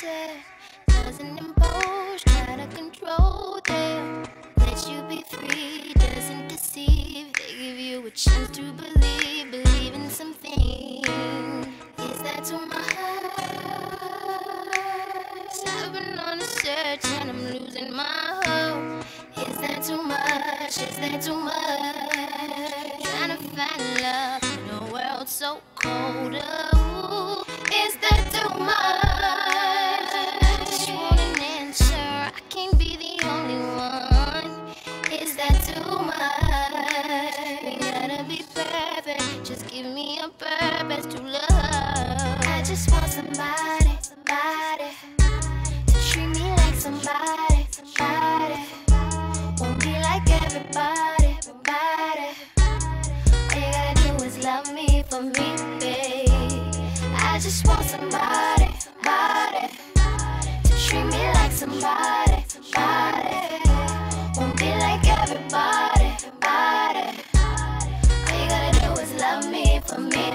it. Doesn't impose, try to control them. Let you be free, doesn't deceive. They give you a chance to believe in something. Is that too much? I've been on a search and I'm losing my hope. Is that too much? Is that too much? Trying to find love in a world so cold. Ooh, is that too much? Just want an answer. I can't be the only one. Is that too much? We gotta be perfect. Just give me a purpose to love. I just want somebody, somebody to treat me like somebody, somebody. Won't be like everybody, everybody. All you gotta do is love me for me, babe. I just want somebody, somebody to treat me like somebody, somebody. Won't be like everybody, everybody. All you gotta do is love me for me.